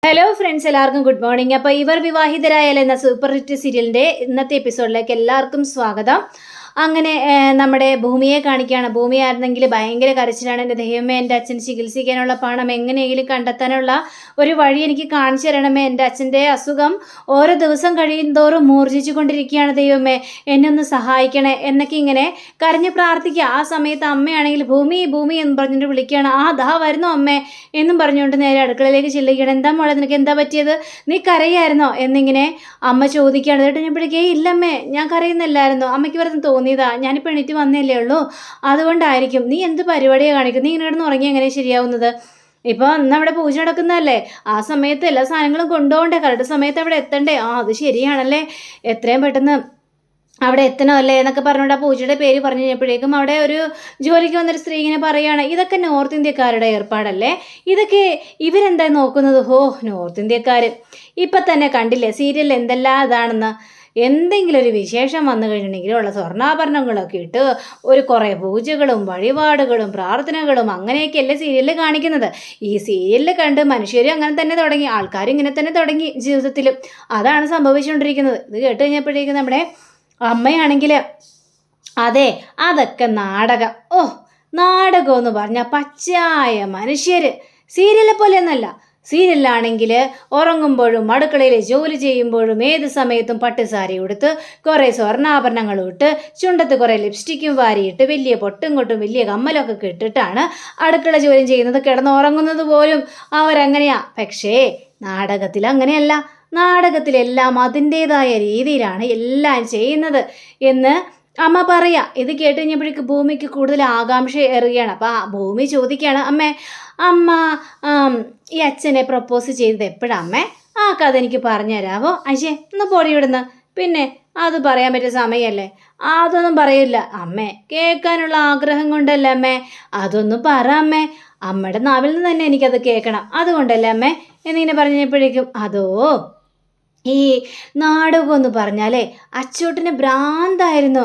Hello friends, എല്ലാവർക്കും good morning. അപ്പോൾ ഇവർ വിവാഹിതരായാൽ എന്ന സൂപ്പർ ഹിറ്റ് സീരിയലിൻ്റെ ഇന്നത്തെ എപ്പിസോഡിലേക്ക് എല്ലാവർക്കും സ്വാഗതം. അങ്ങനെ നമ്മുടെ ഭൂമിയെ കാണിക്കുകയാണ്. ഭൂമി ആയിരുന്നെങ്കിൽ ഭയങ്കര കരച്ചിലാണ്. എൻ്റെ ദൈവമേ, എൻ്റെ അച്ഛൻ ചികിത്സിക്കാനുള്ള പണം എങ്ങനെയെങ്കിലും കണ്ടെത്താനുള്ള ഒരു വഴി എനിക്ക് കാണിച്ചു തരണമേ. എൻ്റെ അച്ഛൻ്റെ അസുഖം ഓരോ ദിവസം കഴിയും തോറും മൂർജിച്ചു കൊണ്ടിരിക്കുകയാണ്. ദൈവമേ, എന്നെ ഒന്ന് സഹായിക്കണേ എന്നൊക്കെ ഇങ്ങനെ കരഞ്ഞ് പ്രാർത്ഥിക്കുക. ആ സമയത്ത് അമ്മയാണെങ്കിൽ ഭൂമി ഭൂമി എന്ന് പറഞ്ഞിട്ട് വിളിക്കുകയാണ്. ദാ വരുന്നു അമ്മേ എന്നും പറഞ്ഞുകൊണ്ട് നേരെ അടുക്കളയിലേക്ക് ചെല്ലുകയാണ്. എന്താ മോളെ, നിനക്ക് എന്താ പറ്റിയത്? നീ കരയായിരുന്നോ എന്നിങ്ങനെ അമ്മ ചോദിക്കുകയാണ്. കേട്ടോ ഞാൻ പിടിക്കേ ഇല്ലമ്മേ, ഞാൻ കരയുന്നില്ലായിരുന്നു, അമ്മയ്ക്ക് വെറുതെ തോന്നിയതാ, ഞാനിപ്പോൾ എണീറ്റ് വന്നല്ലേ ഉള്ളൂ, അതുകൊണ്ടായിരിക്കും. നീ എന്ത് പരിപാടിയാണ് കാണിക്കുന്നത്? നീ ഇങ്ങനെ കിടന്ന് ഉറങ്ങി എങ്ങനെ ശരിയാവുന്നത്? ഇപ്പോൾ ഇന്ന് അവിടെ പൂജ നടക്കുന്നതല്ലേ, ആ സമയത്ത് എല്ലാ സാധനങ്ങളും കൊണ്ടുപോകണ്ടേ, കറക്റ്റ് സമയത്ത് അവിടെ എത്തണ്ടേ? അത് ശരിയാണല്ലേ, എത്രയും പെട്ടെന്ന് അവിടെ എത്തണമല്ലേ എന്നൊക്കെ പറഞ്ഞുകൊണ്ട് ആ പൂജയുടെ പേര് പറഞ്ഞു കഴിഞ്ഞപ്പോഴേക്കും അവിടെ ഒരു ജോലിക്ക് വന്നൊരു സ്ത്രീ ഇങ്ങനെ പറയുകയാണ്, ഇതൊക്കെ നോർത്ത് ഇന്ത്യക്കാരുടെ ഏർപ്പാടല്ലേ, ഇതൊക്കെ ഇവരെന്താ നോക്കുന്നത്? നോർത്ത് ഇന്ത്യക്കാർ ഇപ്പം തന്നെ കണ്ടില്ലേ സീരിയലിൽ എന്തെല്ലാം ഇതാണെന്ന്. എന്തെങ്കിലും ഒരു വിശേഷം വന്നു കഴിഞ്ഞിട്ടുണ്ടെങ്കിൽ ഉള്ള സ്വർണ്ണാഭരണങ്ങളൊക്കെ ഇട്ട് ഒരു കുറേ പൂജകളും വഴിപാടുകളും പ്രാർത്ഥനകളും അങ്ങനെയൊക്കെയല്ലേ സീരിയലിൽ കാണിക്കുന്നത്. ഈ സീരിയലിൽ കണ്ട് മനുഷ്യരും അങ്ങനെ തന്നെ തുടങ്ങി, ആൾക്കാരും ഇങ്ങനെ തന്നെ തുടങ്ങി ജീവിതത്തിൽ. അതാണ് സംഭവിച്ചുകൊണ്ടിരിക്കുന്നത്. ഇത് കേട്ട് കഴിഞ്ഞപ്പോഴേക്കും നമ്മുടെ അമ്മയാണെങ്കിൽ അതെ, അതൊക്കെ നാടകം. നാടകം എന്ന് പറഞ്ഞാൽ പച്ചയായ മനുഷ്യർ. സീരിയലെ പോലെയൊന്നല്ല. സീരിയലാണെങ്കിൽ ഉറങ്ങുമ്പോഴും അടുക്കളയിൽ ജോലി ചെയ്യുമ്പോഴും ഏത് സമയത്തും പട്ടുസാരി ഉടുത്ത് കുറേ സ്വർണ്ണാഭരണങ്ങളും ഇട്ട് ചുണ്ടത്ത് കുറേ ലിപ്സ്റ്റിക്കും വാരിയിട്ട് വലിയ പൊട്ടും കൊട്ടും വലിയ കമ്മലൊക്കെ കെട്ടിട്ടാണ് അടുക്കള ജോലി ചെയ്യുന്നത്. കിടന്നുറങ്ങുന്നത് പോലും അവരങ്ങനെയാ. പക്ഷേ നാടകത്തിൽ അങ്ങനെയല്ല. നാടകത്തിലെല്ലാം അതിൻ്റേതായ രീതിയിലാണ് എല്ലാം ചെയ്യുന്നത് എന്ന് അമ്മ പറയാം. ഇത് കേട്ട് കഴിഞ്ഞപ്പോഴേക്ക് ഭൂമിക്ക് കൂടുതൽ ആകാംക്ഷ ഏറുകയാണ്. അപ്പോൾ ആ ഭൂമി ചോദിക്കുകയാണ്, അമ്മ ഈ അച്ഛനെ പ്രപ്പോസ് ചെയ്തത് എപ്പോഴാണ് അമ്മേ? ആ കഥ എനിക്ക് പറഞ്ഞു തരാമോ? അച്ഛേ ഒന്ന് പൊടി വിടുന്ന. പിന്നെ അത് പറയാൻ പറ്റിയ സമയമല്ലേ? അതൊന്നും പറയില്ല അമ്മേ, കേൾക്കാനുള്ള ആഗ്രഹം കൊണ്ടല്ലേ അമ്മേ. അതൊന്നും പറ അമ്മേ, അമ്മയുടെ നാവിൽ നിന്ന് തന്നെ എനിക്കത് കേൾക്കണം, അതുകൊണ്ടല്ലേ അമ്മേ എന്നിങ്ങനെ പറഞ്ഞപ്പോഴേക്കും ഈ നാടകം എന്ന് പറഞ്ഞാലേ അച്ചൂട്ടിന് ഭ്രാന്തായിരുന്നു.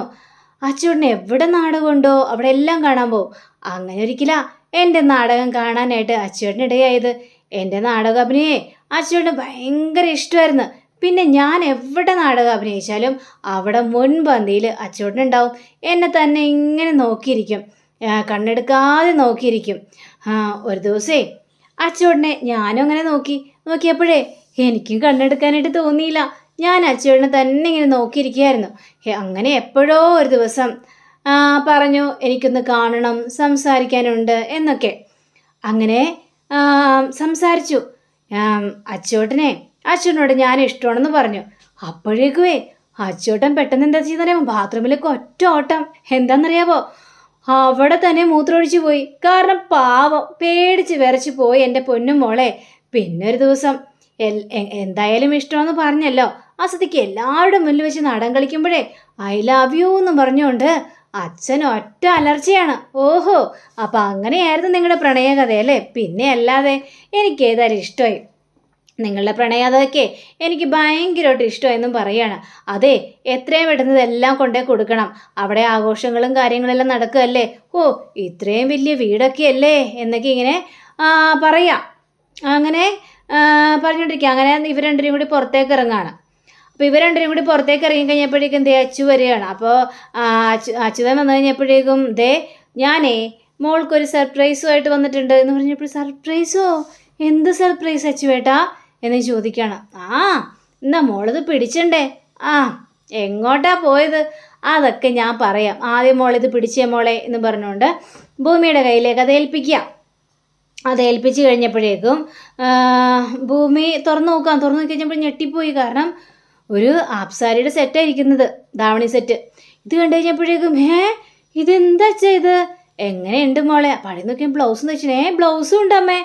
അച്ചൂട്ടിന് എവിടെ നാടകമുണ്ടോ അവിടെ എല്ലാം കാണാൻ പോവും. അങ്ങനെ ഒരിക്കലാ എൻ്റെ നാടകം കാണാനായിട്ട് അച്ചൂട്ടിനിടയായത്. എൻ്റെ നാടകം അഭിനയേ അച്ചൂട്ടിന് ഭയങ്കര ഇഷ്ടമായിരുന്നു. പിന്നെ ഞാൻ എവിടെ നാടകം അഭിനയിച്ചാലും അവിടെ മുൻപന്തിയിൽ അച്ചൂട്ടിനുണ്ടാവും. എന്നെ തന്നെ ഇങ്ങനെ നോക്കിയിരിക്കും, കണ്ണെടുക്കാതെ നോക്കിയിരിക്കും. ഒരു ദിവസേ അച്ചൂട്ടിനെ ഞാനും അങ്ങനെ നോക്കിയപ്പോഴേ എനിക്കും കണ്ണെടുക്കാനായിട്ട് തോന്നിയില്ല. ഞാൻ അച്ചൂട്ടിനെ തന്നെ ഇങ്ങനെ നോക്കിയിരിക്കുകയായിരുന്നു. അങ്ങനെ എപ്പോഴോ ഒരു ദിവസം പറഞ്ഞു, എനിക്കൊന്ന് കാണണം, സംസാരിക്കാനുണ്ട് എന്നൊക്കെ. അങ്ങനെ സംസാരിച്ചു. അച്ചൂട്ടിനോട് ഞാൻ ഇഷ്ടമാണെന്ന് പറഞ്ഞു. അപ്പോഴേക്കുവേ അച്ചൂട്ടൻ പെട്ടെന്ന് എന്താ ചെയ്തറിയാമോ? ബാത്റൂമിലേക്ക് ഒറ്റ ഓട്ടം. എന്താണെന്നറിയാവോ? അവിടെ തന്നെ മൂത്രമൊഴിച്ചു പോയി. കാരണം പാവം പേടിച്ച് വിറച്ച് പോയി എൻ്റെ പൊന്നും മോളെ. പിന്നെ ഒരു ദിവസം എന്തായാലും ഇഷ്ടമെന്ന് പറഞ്ഞല്ലോ, ആ സ്ഥിതിക്ക് എല്ലാവരുടെ മുന്നിൽ വെച്ച് നാടൻ കളിക്കുമ്പോഴേ ഐ ലവ് യു എന്നും പറഞ്ഞുകൊണ്ട് അച്ഛൻ ഒറ്റ അലർച്ചയാണ്. അപ്പം അങ്ങനെയായിരുന്നു നിങ്ങളുടെ പ്രണയകഥയല്ലേ? പിന്നെ അല്ലാതെ എനിക്ക് ഏതായാലും ഇഷ്ടമായി. നിങ്ങളുടെ പ്രണയകഥയൊക്കെ എനിക്ക് ഭയങ്കരമായിട്ട് ഇഷ്ടമായെന്നും പറയുകയാണ്. അതെ, എത്രയും പെട്ടെന്ന് ഇതെല്ലാം കൊണ്ടേ കൊടുക്കണം. അവിടെ ആഘോഷങ്ങളും കാര്യങ്ങളെല്ലാം നടക്കുകയല്ലേ. ഇത്രയും വലിയ വീടൊക്കെ അല്ലേ എന്നൊക്കെ ഇങ്ങനെ പറയാം. അങ്ങനെ പറഞ്ഞുകൊണ്ടിരിക്കുക. അങ്ങനെ ഇവർ രണ്ടിനും കൂടി പുറത്തേക്ക് ഇറങ്ങുകയാണ്. അപ്പോൾ ഇവർ രണ്ടിനും കൂടി പുറത്തേക്ക് ഇറങ്ങി കഴിഞ്ഞപ്പോഴേക്കും അച്ചു വരികയാണ്. അപ്പോൾ അച്യുതൻ വന്നു കഴിഞ്ഞപ്പോഴേക്കും ഞാനേ മോൾക്കൊരു സർപ്രൈസുമായിട്ട് വന്നിട്ടുണ്ട് എന്ന് പറഞ്ഞപ്പോൾ, സർപ്രൈസോ? എന്ത് സർപ്രൈസ് അച്ചുവേട്ടാ എന്ന് ചോദിക്കുകയാണ്. എന്നാ മോളിത് പിടിച്ചണ്ടേ? എങ്ങോട്ടാ പോയത്? അതൊക്കെ ഞാൻ പറയാം, ആദ്യം മോളിത് പിടിച്ചേ മോളെ എന്ന് പറഞ്ഞുകൊണ്ട് ഭൂമിയുടെ കയ്യിലേക്ക് അത് ഏൽപ്പിക്കുക. അത് ഏൽപ്പിച്ച് കഴിഞ്ഞപ്പോഴേക്കും ഭൂമി തുറന്നു നോക്കി കഴിഞ്ഞപ്പോൾ ഞെട്ടിപ്പോയി. കാരണം ഒരു ആപ്സാരിയുടെ സെറ്റായിരിക്കുന്നത്, ധാവണി സെറ്റ്. ഇത് കണ്ടു കഴിഞ്ഞപ്പോഴേക്കും ഇതെന്താ ചെയ്ത്? എങ്ങനെയുണ്ട് മോളെ? പഴയ നോക്കിയാൽ ബ്ലൗസ് എന്ന് വെച്ചാൽ ബ്ലൗസും ഉണ്ടമ്മേ.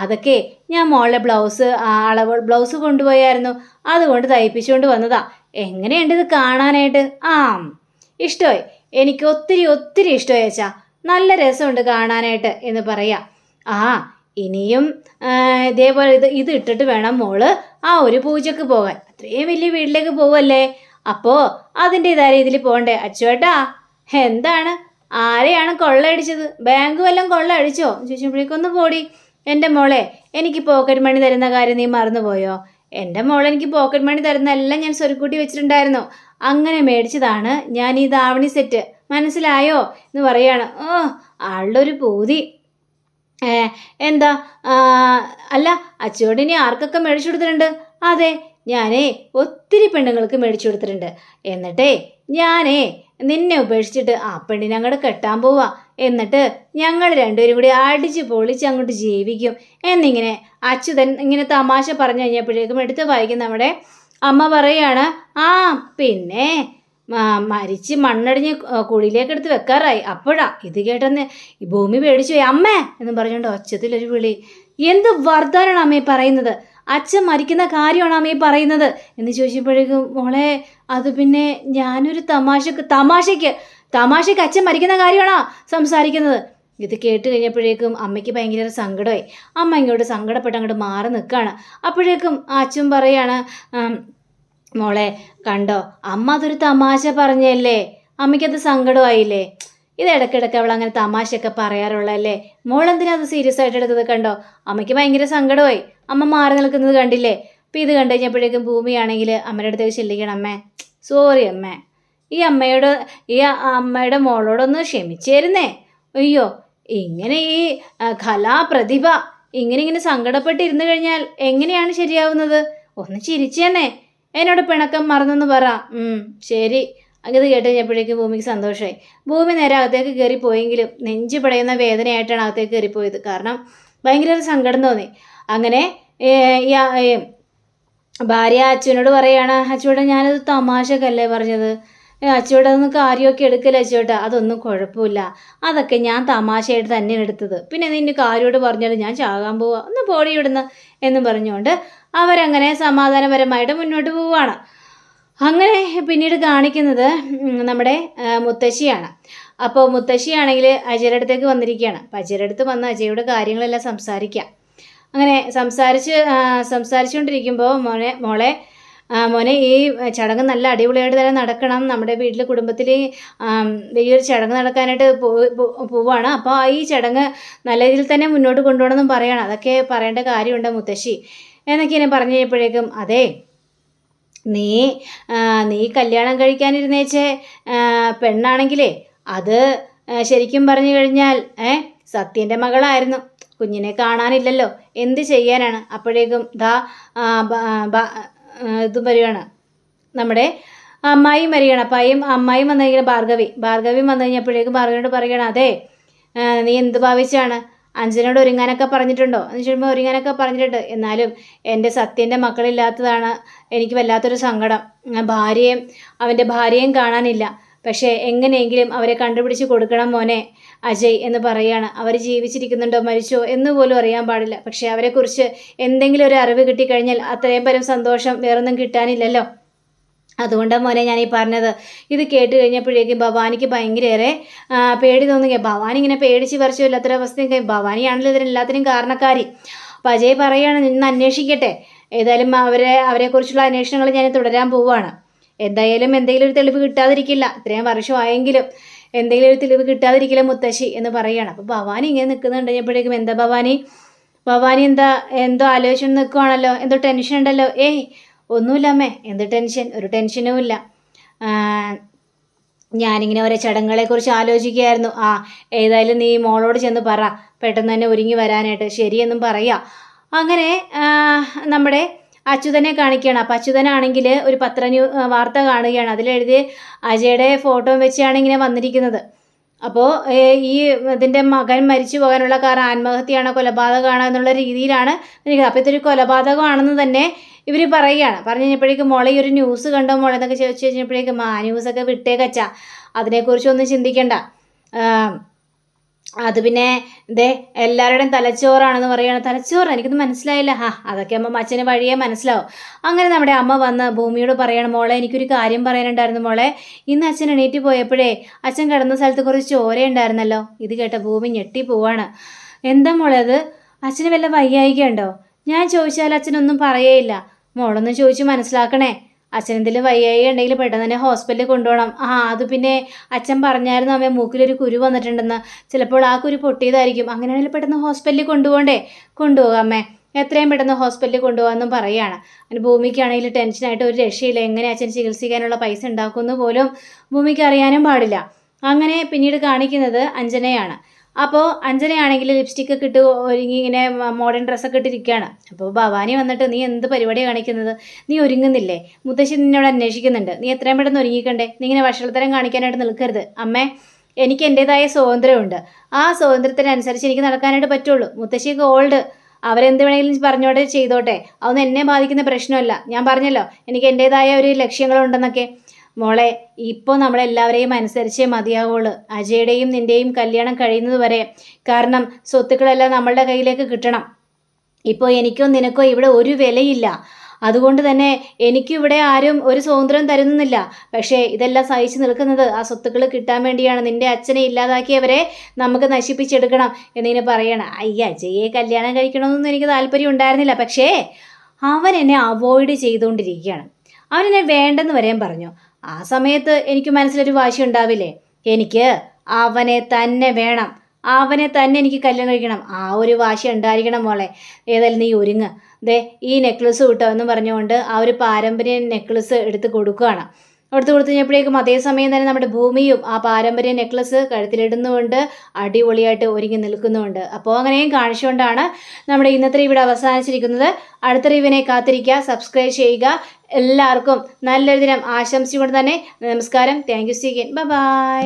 അതൊക്കെ ഞാൻ മോളെ ബ്ലൗസ് കൊണ്ടുപോയായിരുന്നു, അതുകൊണ്ട് തയ്പ്പിച്ചുകൊണ്ട് വന്നതാ. എങ്ങനെയുണ്ട് ഇത് കാണാനായിട്ട്? ഇഷ്ടമായി, എനിക്ക് ഒത്തിരി ഒത്തിരി ഇഷ്ടമായി അച്ഛാ, നല്ല രസമുണ്ട് കാണാനായിട്ട് എന്ന് പറയാം. ഇനിയും ഇതേപോലെ ഇത് ഇട്ടിട്ട് വേണം മോള് ആ ഒരു പൂജക്ക് പോകാൻ. അത്രയും വലിയ വീട്ടിലേക്ക് പോവല്ലേ, അപ്പോൾ അതിൻ്റെതായ രീതിയിൽ പോകണ്ടേ? അച്ചുവേട്ടാ എന്താണ്? ആരെയാണ് കൊള്ളയടിച്ചത്? ബാങ്ക് വല്ലതും കൊള്ള അടിച്ചോ ചോദിച്ചപ്പോഴേക്കൊന്ന് പോടി, എൻ്റെ മോളെ എനിക്ക് പോക്കറ്റ് മണി തരുന്ന കാര്യം നീ മറന്നുപോയോ? എൻ്റെ മോൾ എനിക്ക് പോക്കറ്റ് മണി തരുന്നതെല്ലാം ഞാൻ സ്വരുക്കൂട്ടി വെച്ചിട്ടുണ്ടായിരുന്നു. അങ്ങനെ മേടിച്ചതാണ് ഞാൻ ഈ ധാവണി സെറ്റ്, മനസ്സിലായോ എന്ന് പറയാണ്. ഓ, ആളുടെ ഒരു പൂതി. എന്താ അല്ല, അച്ചുവേട്ടനി ആർക്കൊക്കെ മേടിച്ചു കൊടുത്തിട്ടുണ്ട്? അതെ, ഞാനേ ഒത്തിരി പെണ്ണുങ്ങൾക്ക് മേടിച്ചു കൊടുത്തിട്ടുണ്ട്. എന്നിട്ടേ ഞാനേ നിന്നെ ഉപേക്ഷിച്ചിട്ട് ആ പെണ്ണിനെ അങ്ങോട്ട് കെട്ടാൻ പോവാ. എന്നിട്ട് ഞങ്ങൾ രണ്ടുപേരും കൂടി അടിച്ച് പൊളിച്ച് അങ്ങോട്ട് ജീവിക്കും എന്നിങ്ങനെ അച്യുതൻ ഇങ്ങനെ തമാശ പറഞ്ഞു കഴിഞ്ഞപ്പോഴേക്കും എടുത്ത് വായിക്കും നമ്മുടെ അമ്മ പറയാണ്, ആ പിന്നെ മരിച്ച് മണ്ണടിഞ്ഞ് കുഴിയിലേക്ക് എടുത്ത് വെക്കാറായി. അപ്പോഴാ ഇത് കേട്ടെന്ന് ഈ ഭൂമി പേടിച്ചു പോയി. അമ്മേ എന്നും പറഞ്ഞുകൊണ്ട് ഒച്ചത്തിലൊരു വിളി. എന്ത് വർദ്ധാനാണ് അമ്മയെ പറയുന്നത്? അച്ഛൻ മരിക്കുന്ന കാര്യമാണ് അമ്മയെ പറയുന്നത് എന്ന് ചോദിച്ചപ്പോഴേക്കും, മോളെ അത് പിന്നെ ഞാനൊരു തമാശയ്ക്ക് അച്ഛൻ മരിക്കുന്ന കാര്യമാണോ സംസാരിക്കുന്നത്? ഇത് കേട്ട് കഴിഞ്ഞപ്പോഴേക്കും അമ്മയ്ക്ക് ഭയങ്കര സങ്കടമായി. അമ്മ ഇങ്ങോട്ട് സങ്കടപ്പെട്ട് അങ്ങോട്ട് മാറി നിൽക്കുകയാണ്. അപ്പോഴേക്കും അച്ഛൻ പറയാണ്, മോളെ കണ്ടോ, അമ്മ അതൊരു തമാശ പറഞ്ഞല്ലേ, അമ്മയ്ക്കത് സങ്കടമായില്ലേ? ഇത് ഇടയ്ക്കിടയ്ക്ക് അവൾ അങ്ങനെ തമാശയൊക്കെ പറയാറുള്ളല്ലേ, മോളെന്തിനാ അത് സീരിയസ് ആയിട്ട് എടുത്തത്? കണ്ടോ, അമ്മയ്ക്ക് ഭയങ്കര സങ്കടമായി, അമ്മ മാറി നിൽക്കുന്നത് കണ്ടില്ലേ? അപ്പം ഇത് കണ്ടു കഴിഞ്ഞപ്പോഴേക്കും ഭൂമിയാണെങ്കിൽ അമ്മയുടെ അടുത്തേക്ക് ചെല്ലിക്കണം. അമ്മേ സോറി അമ്മേ, ഈ അമ്മയുടെ മോളോടൊന്ന് ക്ഷമിച്ചേരുന്നേ. അയ്യോ, ഇങ്ങനെ ഈ കലാപ്രതിഭ ഇങ്ങനെ സങ്കടപ്പെട്ടിരുന്നു കഴിഞ്ഞാൽ എങ്ങനെയാണ് ശരിയാവുന്നത്? ഒന്ന് ചിരിച്ചേന്നേ, എന്നോട് പിണക്കം മറന്നെന്ന് പറ. ശരി. അത് കേട്ട് കഴിഞ്ഞപ്പോഴേക്കും ഭൂമിക്ക് സന്തോഷമായി. ഭൂമി നേരെ അകത്തേക്ക് കയറിപ്പോയെങ്കിലും നെഞ്ചു പിടയുന്ന വേദനയായിട്ടാണ് അകത്തേക്ക് കയറിപ്പോയത്. കാരണം ഭയങ്കര ഒരു സങ്കടം തോന്നി. അങ്ങനെ ഭാര്യ അച്ഛനോട് പറയാണ്, അച്ഛോട്ടാ ഞാനത് തമാശക്കല്ലേ പറഞ്ഞത്, അച്ഛോട്ടാ അതൊന്നും കാര്യമൊക്കെ എടുക്കല അച്ഛോട്ടാ, അതൊന്നും കുഴപ്പമില്ല, അതൊക്കെ ഞാൻ തമാശയായിട്ട് തന്നെയാണ് എടുത്തത്, പിന്നെ നിന്റെ കാര്യോട് പറഞ്ഞാൽ ഞാൻ ചാകാൻ പോവാ, ഒന്ന് പോടി ഇവിടുന്ന് എന്നും പറഞ്ഞുകൊണ്ട് അവരങ്ങനെ സമാധാനപരമായിട്ട് മുന്നോട്ട് പോവുകയാണ്. അങ്ങനെ പിന്നീട് കാണിക്കുന്നത് നമ്മുടെ മുത്തശ്ശിയാണ്. അപ്പോൾ മുത്തശ്ശിയാണെങ്കിൽ അജയുടെ അടുത്തേക്ക് വന്നിരിക്കുകയാണ്. അപ്പം അജയുടെ അടുത്ത് വന്ന് അജയുടെ കാര്യങ്ങളെല്ലാം സംസാരിക്കാം. അങ്ങനെ സംസാരിച്ചുകൊണ്ടിരിക്കുമ്പോൾ മോനെ ഈ ചടങ്ങ് നല്ല അടിപൊളിയായിട്ട് തന്നെ നടക്കണം, നമ്മുടെ വീട്ടിൽ കുടുംബത്തിൽ വലിയൊരു ചടങ്ങ് നടക്കാനായിട്ട് പോവാണ്. അപ്പോൾ ഈ ചടങ്ങ് നല്ല രീതിയിൽ തന്നെ മുന്നോട്ട് കൊണ്ടുപോകണമെന്നും പറയണം. അതൊക്കെ പറയേണ്ട കാര്യമുണ്ട് മുത്തശ്ശി എന്നൊക്കെ ഇങ്ങനെ പറഞ്ഞു കഴിഞ്ഞപ്പോഴേക്കും, അതെ നീ കല്യാണം കഴിക്കാനിരുന്നേച്ചേ പെണ്ണാണെങ്കിലേ അത് ശരിക്കും പറഞ്ഞു കഴിഞ്ഞാൽ സത്യൻ്റെ മകളായിരുന്നു, കുഞ്ഞിനെ കാണാനില്ലല്ലോ, എന്ത് ചെയ്യാനാണ്? അപ്പോഴേക്കും ഇതും വരികയാണ്, നമ്മുടെ അമ്മായിയും വരികയാണ്. അമ്മായിയും വന്നു കഴിഞ്ഞാൽ ഭാർഗവിയും വന്നു കഴിഞ്ഞപ്പോഴേക്കും ഭാർഗവിയോട് പറയുകയാണ്, അതെ നീ എന്ത് ഭാവിച്ചാണ്? അഞ്ജനോട് ഒരുങ്ങാനൊക്കെ പറഞ്ഞിട്ടുണ്ടോ എന്ന് ചോദിക്കുമ്പോൾ ഒരുങ്ങാനൊക്കെ പറഞ്ഞിട്ടുണ്ട്, എന്നാലും എൻ്റെ സത്യൻ്റെ മക്കളില്ലാത്തതാണ് എനിക്ക് വല്ലാത്തൊരു സങ്കടം. അവൻ്റെ ഭാര്യയും കാണാനില്ല, പക്ഷേ എങ്ങനെയെങ്കിലും അവരെ കണ്ടുപിടിച്ച് കൊടുക്കണം മോനെ അജയ് എന്ന് പറയുകയാണ്. അവർ ജീവിച്ചിരിക്കുന്നുണ്ടോ മരിച്ചോ എന്ന് പോലും അറിയാൻ പാടില്ല, പക്ഷേ അവരെക്കുറിച്ച് എന്തെങ്കിലും ഒരു അറിവ് കിട്ടിക്കഴിഞ്ഞാൽ അത്രയും പരം സന്തോഷം വേറൊന്നും കിട്ടാനില്ലല്ലോ. അതുകൊണ്ടാണ് മോനെ ഞാനീ പറഞ്ഞത്. ഇത് കേട്ട് കഴിഞ്ഞപ്പോഴേക്കും ഭവാനിക്ക് ഭയങ്കരേറെ പേടി തോന്നുക. ഭവാനി ഇങ്ങനെ പേടിച്ച് പറിച്ചു ഇല്ലാത്തൊരവസ്ഥയൊക്കെ, ഭവാനിയാണല്ലോ ഇതിനെല്ലാത്തിനും കാരണക്കാരി. അപ്പോൾ അജയ് പറയുകയാണ്, നിന്ന് അന്വേഷിക്കട്ടെ, ഏതായാലും അവരെക്കുറിച്ചുള്ള അന്വേഷണങ്ങൾ ഞാൻ തുടരാൻ പോവുകയാണ്. എന്തായാലും എന്തെങ്കിലും ഒരു തെളിവ് കിട്ടാതിരിക്കില്ല, ഇത്രയും വർഷമായെങ്കിലും എന്തെങ്കിലും ഒരു തെളിവ് കിട്ടാതിരിക്കില്ല മുത്തശ്ശി എന്ന് പറയുകയാണ്. അപ്പോൾ ഭവാനി ഇങ്ങനെ നിൽക്കുന്നുണ്ടെപ്പോഴേക്കും, എന്താ ഭവാനി എന്തോ ആലോചിച്ചു നിൽക്കുവാണല്ലോ, എന്തോ ടെൻഷൻ ഉണ്ടല്ലോ? ഒന്നുമില്ല അമ്മേ, എന്ത് ടെൻഷൻ? ഒരു ടെൻഷനും ഇല്ല, ഞാനിങ്ങനെ ഓരോ ചടങ്ങുകളെക്കുറിച്ച് ആലോചിക്കുകയായിരുന്നു. ഏതായാലും നീ മോളോട് ചെന്ന് പറ പെട്ടെന്ന് തന്നെ ഒരുങ്ങി വരാനായിട്ട്, ശരിയെന്നും പറയാം. അങ്ങനെ നമ്മുടെ അച്യുതനെ കാണിക്കുകയാണ്. അപ്പം അച്യുതനാണെങ്കിൽ ഒരു വാർത്ത കാണുകയാണ്. അതിലെഴുതി അജയുടെ ഫോട്ടോ വെച്ചാണ് ഇങ്ങനെ വന്നിരിക്കുന്നത്. അപ്പോൾ ഇതിൻ്റെ മകൻ മരിച്ചു പോകാനുള്ള കാരണം ആത്മഹത്യയാണോ കൊലപാതകമാണോ എന്നുള്ള രീതിയിലാണ് എനിക്ക്. അപ്പോൾ ഇതൊരു കൊലപാതകമാണെന്ന് തന്നെ ഇവർ പറയുകയാണ്. പറഞ്ഞു കഴിഞ്ഞപ്പോഴേക്കും മോളെ ഈ ഒരു ന്യൂസ് കണ്ടോ മോളെ എന്നൊക്കെ ചോദിച്ചു കഴിഞ്ഞപ്പോഴേക്കും ന്യൂസൊക്കെ വിട്ടേക്കച്ചാ, അതിനെക്കുറിച്ചൊന്നും ചിന്തിക്കണ്ട, അത് പിന്നെ എല്ലാവരുടെയും തലച്ചോറാണെന്ന് പറയുകയാണ്. തലച്ചോറ് എനിക്കൊന്നും മനസ്സിലായില്ല. അതൊക്കെ അച്ഛന് വഴിയേ മനസ്സിലാവും. അങ്ങനെ നമ്മുടെ അമ്മ വന്ന് ഭൂമിയോട് പറയണം, മോളെ എനിക്കൊരു കാര്യം പറയാനുണ്ടായിരുന്നു മോളെ, ഇന്ന് അച്ഛൻ എണീറ്റ് പോയപ്പോഴേ അച്ഛൻ കിടന്ന സ്ഥലത്ത് കുറച്ച് ചോരയുണ്ടായിരുന്നല്ലോ. ഇത് കേട്ട ഭൂമി ഞെട്ടിപ്പോവാണ്. എന്താ മോളെ അത്? അച്ഛന് വല്ല വയ്യായികയുണ്ടോ? ഞാൻ ചോദിച്ചാൽ അച്ഛനൊന്നും പറയേയില്ല, മോളൊന്നും ചോദിച്ച് മനസ്സിലാക്കണേ. അച്ഛനെന്തെങ്കിലും വയ്യായി ഉണ്ടെങ്കിൽ പെട്ടെന്ന് തന്നെ ഹോസ്പിറ്റലിൽ കൊണ്ടുപോകണം. അത് പിന്നെ അച്ഛൻ പറഞ്ഞായിരുന്നു അമ്മ മൂക്കിലൊരു കുരു വന്നിട്ടുണ്ടെന്ന്, ചിലപ്പോൾ ആ കുരു പൊട്ടിയതായിരിക്കും, അങ്ങനെയാണെങ്കിൽ പെട്ടെന്ന് ഹോസ്പിറ്റലിൽ കൊണ്ടുപോകണ്ടേ? കൊണ്ടുപോകാം അമ്മേ എത്രയും പെട്ടെന്ന് ഹോസ്പിറ്റലിൽ കൊണ്ടുപോകാമെന്നും പറയുകയാണ്. അതിന് ഭൂമിക്കാണെങ്കിൽ ടെൻഷനായിട്ട് ഒരു രക്ഷയില്ല. എങ്ങനെ അച്ഛൻ ചികിത്സിക്കാനുള്ള പൈസ ഉണ്ടാക്കുമെന്ന് പോലും ഭൂമിക്ക് അറിയാനും പാടില്ല. അങ്ങനെ പിന്നീട് കാണിക്കുന്നത് അഞ്ജനയാണ്. അപ്പോൾ അഞ്ജനയാണെങ്കിൽ ലിപ്സ്റ്റിക്ക് ഒക്കെ ഇട്ട് ഒരുങ്ങി ഇങ്ങനെ മോഡേൺ ഡ്രസ്സൊക്കെ ഇട്ടിരിക്കുകയാണ്. അപ്പോൾ ഭവാനി വന്നിട്ട്, നീ എന്ത് പരിപാടി കാണിക്കുന്നത്? നീ ഒരുങ്ങുന്നില്ലേ? മുത്തശ്ശി നിന്നോട് അന്വേഷിക്കുന്നുണ്ട്. നീ എത്രയും പെട്ടെന്ന് ഒരുങ്ങിക്കണ്ടേ? നീ ഇങ്ങനെ വഷളത്തരം കാണിക്കാനായിട്ട് നിൽക്കരുത്. അമ്മേ, എനിക്ക് എൻ്റേതായ സ്വാതന്ത്ര്യമുണ്ട്. ആ സ്വാതന്ത്ര്യത്തിനനുസരിച്ച് എനിക്ക് നടക്കാനായിട്ട് പറ്റുള്ളൂ. മുത്തശ്ശിക്ക് ഓൾഡ്, അവരെന്ത് വേണമെങ്കിലും പറഞ്ഞോട്ടെ, ചെയ്തോട്ടെ. അതൊന്നും എന്നെ ബാധിക്കുന്ന പ്രശ്നമല്ല. ഞാൻ പറഞ്ഞല്ലോ എനിക്ക് എൻ്റേതായ ഒരു ലക്ഷ്യങ്ങളുണ്ടെന്നൊക്കെ. മോളെ, ഇപ്പോൾ നമ്മളെല്ലാവരെയും അനുസരിച്ചേ മതിയാവുള്ളൂ. അജയുടെയും നിൻ്റെയും കല്യാണം കഴിയുന്നത് വരെ. കാരണം സ്വത്തുക്കളെല്ലാം നമ്മളുടെ കയ്യിലേക്ക് കിട്ടണം. ഇപ്പോൾ എനിക്കോ നിനക്കോ ഇവിടെ ഒരു വിലയില്ല. അതുകൊണ്ട് തന്നെ എനിക്കിവിടെ ആരും ഒരു സ്വാതന്ത്ര്യം തരുന്നില്ല. പക്ഷേ ഇതെല്ലാം സഹിച്ചു നിൽക്കുന്നത് ആ സ്വത്തുക്കൾ കിട്ടാൻ വേണ്ടിയാണ്. നിൻ്റെ അച്ഛനെ ഇല്ലാതാക്കിയവരെ നമുക്ക് നശിപ്പിച്ചെടുക്കണം എന്നിങ്ങനെ പറയണം. അജയെ കല്യാണം കഴിക്കണമെന്നൊന്നും എനിക്ക് താല്പര്യം ഉണ്ടായിരുന്നില്ല. പക്ഷേ അവൻ എന്നെ അവോയ്ഡ് ചെയ്തുകൊണ്ടിരിക്കുകയാണ്. അവനെന്നെ വേണ്ടെന്ന് വരെയും പറഞ്ഞു. ആ സമയത്ത് എനിക്ക് മനസ്സിലൊരു വാശി ഉണ്ടാവില്ലേ? എനിക്ക് അവനെ തന്നെ വേണം, അവനെ തന്നെ എനിക്ക് കല്യാണം കഴിക്കണം. ആ ഒരു വാശി ഉണ്ടായിരിക്കണം മോളെ. ഏതായാലും നീ ഒരുങ്ങ്. ദേ ഈ നെക്ലസ് കിട്ടോ എന്ന് പറഞ്ഞുകൊണ്ട് ആ ഒരു പാരമ്പര്യ നെക്ലസ് എടുത്ത് കൊടുക്കുകയാണ്. എടുത്ത് കൊടുത്തു കഴിഞ്ഞപ്പോഴേക്കും അതേസമയം തന്നെ നമ്മുടെ ഭൂമിയും ആ പാരമ്പര്യ നെക്ലസ് കഴുത്തിലിടുന്നുകൊണ്ട് അടിപൊളിയായിട്ട് ഒരുങ്ങി നിൽക്കുന്നുമുണ്ട്. അപ്പോൾ അങ്ങനെയും കാണിച്ചുകൊണ്ടാണ് നമ്മുടെ ഇന്നത്തെ ഇവിടെ അവസാനിച്ചിരിക്കുന്നത്. അടുത്ത റിവ്യൂവിനെ കാത്തിരിക്കുക, സബ്സ്ക്രൈബ് ചെയ്യുക. എല്ലാവർക്കും നല്ലൊരു ദിനം ആശംസിച്ചുകൊണ്ട് തന്നെ നമസ്കാരം. Thank you. See again. Bye by.